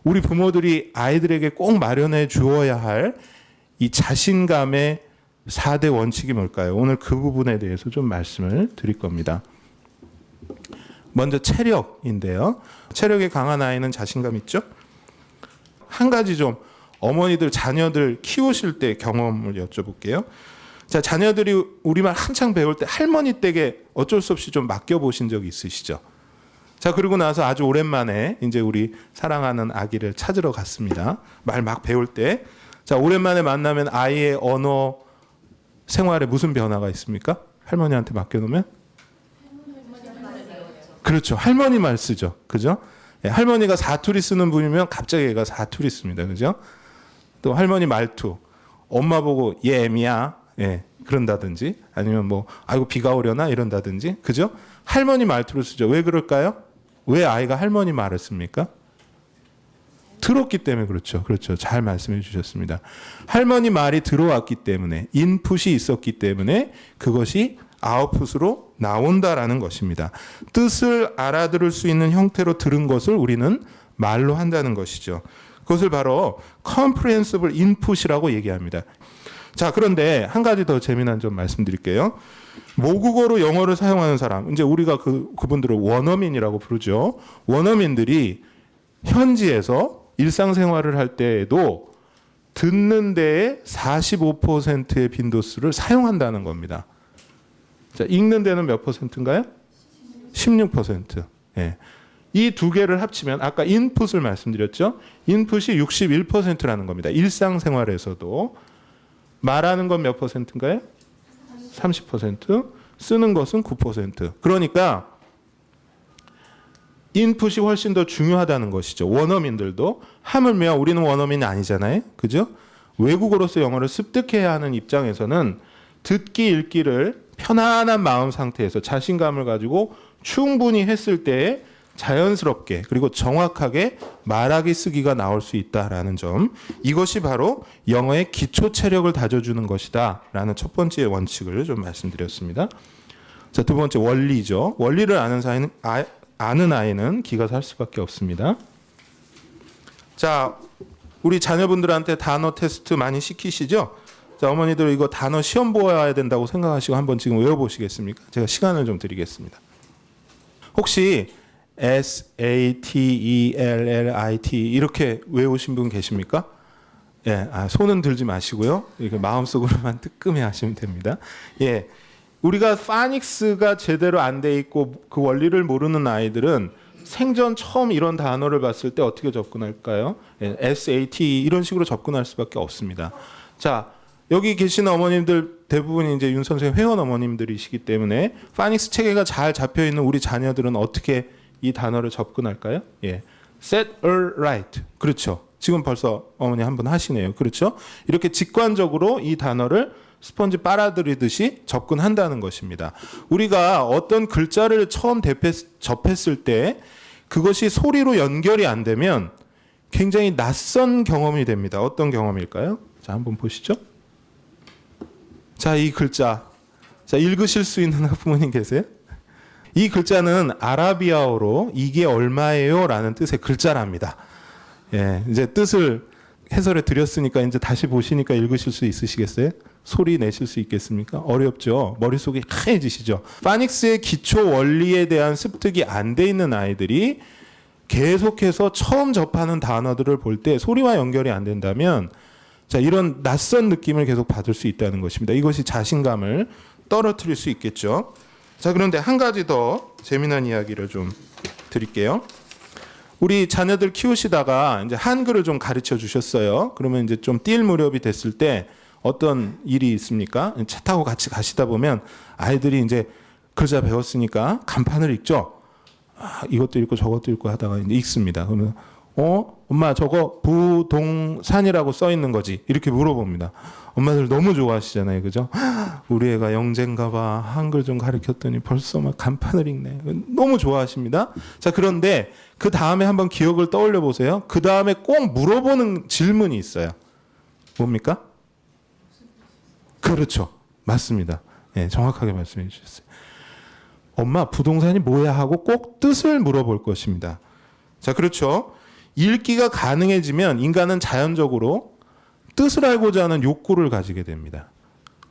우리 부모들이 아이들에게 꼭 마련해 주어야 할 이 자신감의 4대 원칙이 뭘까요? 오늘 그 부분에 대해서 좀 말씀을 드릴 겁니다. 먼저 체력인데요. 체력이 강한 아이는 자신감 있죠? 한 가지 좀 어머니들 자녀들 키우실 때 경험을 여쭤볼게요. 자, 자녀들이 우리말 한창 배울 때 할머니 댁에 어쩔 수 없이 좀 맡겨보신 적이 있으시죠? 자, 그리고 나서 아주 오랜만에 이제 우리 사랑하는 아기를 찾으러 갔습니다. 말 막 배울 때. 자, 오랜만에 만나면 아이의 언어 생활에 무슨 변화가 있습니까? 할머니한테 맡겨놓으면? 그렇죠. 할머니 말 쓰죠. 그죠? 예, 할머니가 사투리 쓰는 분이면 갑자기 얘가 사투리 씁니다. 그죠? 또 할머니 말투. 엄마 보고 얘 애미야. 예, 그런다든지 아니면 뭐 아이고 비가 오려나 이런다든지. 그죠? 할머니 말투를 쓰죠. 왜 그럴까요? 왜 아이가 할머니 말을 씁니까? 들었기 때문에 그렇죠. 그렇죠. 잘 말씀해 주셨습니다. 할머니 말이 들어왔기 때문에 인풋이 있었기 때문에 그것이 아웃풋으로 나온다라는 것입니다. 뜻을 알아들을 수 있는 형태로 들은 것을 우리는 말로 한다는 것이죠. 그것을 바로 comprehensible input이라고 얘기합니다. 자, 그런데 한 가지 더 재미난 점 말씀드릴게요. 모국어로 영어를 사용하는 사람, 이제 우리가 그분들을 원어민이라고 부르죠. 원어민들이 현지에서 일상생활을 할 때에도 듣는 데에 45%의 빈도수를 사용한다는 겁니다. 자, 읽는 데는 몇 퍼센트인가요? 16%. 예. 이 두 개를 합치면 아까 인풋을 말씀드렸죠. 인풋이 61%라는 겁니다. 일상생활에서도. 말하는 건 몇 퍼센트인가요? 30%. 쓰는 것은 9%. 그러니까 인풋이 훨씬 더 중요하다는 것이죠. 원어민들도. 하물며 우리는 원어민이 아니잖아요. 그죠? 외국어로서 영어를 습득해야 하는 입장에서는 듣기 읽기를 편안한 마음 상태에서 자신감을 가지고 충분히 했을 때에 자연스럽게 그리고 정확하게 말하기 쓰기가 나올 수 있다라는 점. 이것이 바로 영어의 기초 체력을 다져주는 것이다 라는 첫 번째 원칙을 좀 말씀드렸습니다. 자, 두 번째 원리죠. 원리를 아는 아이는 기가 살 수밖에 없습니다. 자, 우리 자녀분들한테 단어 테스트 많이 시키시죠? 자, 어머니들 이거 단어 시험 보아야 된다고 생각하시고 한번 지금 외워보시겠습니까? 제가 시간을 좀 드리겠습니다. 혹시 SATELLIT 이렇게 외우신 분 계십니까? 예, 손은 들지 마시고요. 이렇게 마음속으로만 뜨끔해 하시면 됩니다. 예. 우리가 파닉스가 제대로 안 돼 있고 그 원리를 모르는 아이들은 생전 처음 이런 단어를 봤을 때 어떻게 접근할까요? 예, SAT 이런 식으로 접근할 수밖에 없습니다. 자, 여기 계시는 어머님들 대부분이 이제 윤 선생님 회원 어머님들이시기 때문에 파닉스 체계가 잘 잡혀 있는 우리 자녀들은 어떻게 이 단어를 접근할까요? 예, set her right. 그렇죠. 지금 벌써 어머니 한번 하시네요. 그렇죠? 이렇게 직관적으로 이 단어를 스펀지 빨아들이듯이 접근한다는 것입니다. 우리가 어떤 글자를 처음 접했을 때 그것이 소리로 연결이 안 되면 굉장히 낯선 경험이 됩니다. 어떤 경험일까요? 자, 한번 보시죠. 자, 이 글자. 자, 읽으실 수 있는 부모님 계세요? 이 글자는 아라비아어로 이게 얼마예요? 라는 뜻의 글자랍니다. 예, 이제 뜻을 해설해 드렸으니까 이제 다시 보시니까 읽으실 수 있으시겠어요? 소리 내실 수 있겠습니까? 어렵죠. 머릿속이 하얘지시죠. 파닉스의 기초 원리에 대한 습득이 안 돼 있는 아이들이 계속해서 처음 접하는 단어들을 볼 때 소리와 연결이 안 된다면 자, 이런 낯선 느낌을 계속 받을 수 있다는 것입니다. 이것이 자신감을 떨어뜨릴 수 있겠죠. 자, 그런데 한 가지 더 재미난 이야기를 좀 드릴게요. 우리 자녀들 키우시다가 이제 한글을 좀 가르쳐 주셨어요. 그러면 이제 좀 뛸 무렵이 됐을 때 어떤 일이 있습니까? 차 타고 같이 가시다 보면 아이들이 이제 글자 배웠으니까 간판을 읽죠. 이것도 읽고 저것도 읽고 하다가 이제 읽습니다. 그러면 엄마 저거 부동산이라고 써 있는 거지? 이렇게 물어봅니다. 엄마들 너무 좋아하시잖아요. 그죠? 우리 애가 영재인가 봐. 한글 좀 가르쳤더니 벌써 막 간판을 읽네. 너무 좋아하십니다. 자, 그런데 그 다음에 한번 기억을 떠올려 보세요. 그 다음에 꼭 물어보는 질문이 있어요. 뭡니까? 그렇죠. 맞습니다. 네, 정확하게 말씀해 주셨어요. 엄마 부동산이 뭐야 하고 꼭 뜻을 물어볼 것입니다. 자, 그렇죠. 읽기가 가능해지면 인간은 자연적으로 뜻을 알고자 하는 욕구를 가지게 됩니다.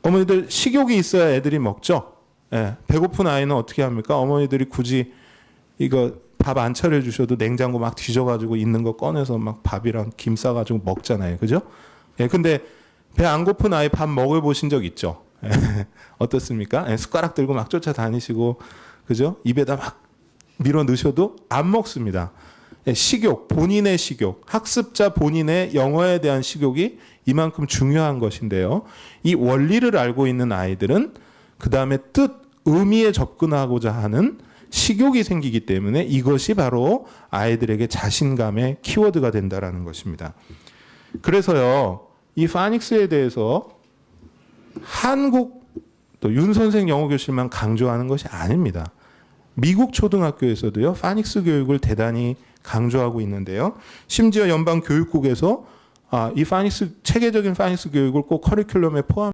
어머니들 식욕이 있어야 애들이 먹죠. 예, 배고픈 아이는 어떻게 합니까? 어머니들이 굳이 이거 밥 안 차려주셔도 냉장고 막 뒤져가지고 있는 거 꺼내서 막 밥이랑 김 싸가지고 먹잖아요. 그죠? 예, 근데 배 안 고픈 아이 밥 먹어보신 적 있죠? 예, 어떻습니까? 예, 숟가락 들고 막 쫓아다니시고, 그죠? 입에다 막 밀어 넣으셔도 안 먹습니다. 예, 식욕, 본인의 식욕, 학습자 본인의 영어에 대한 식욕이 이만큼 중요한 것인데요. 이 원리를 알고 있는 아이들은 그 다음에 뜻, 의미에 접근하고자 하는 식욕이 생기기 때문에 이것이 바로 아이들에게 자신감의 키워드가 된다라는 것입니다. 그래서요, 이 파닉스에 대해서 한국 또 윤 선생 영어 교실만 강조하는 것이 아닙니다. 미국 초등학교에서도요, 파닉스 교육을 대단히 강조하고 있는데요. 심지어 연방 교육국에서 이 파닉스 체계적인 파닉스 교육을 꼭 커리큘럼에 포함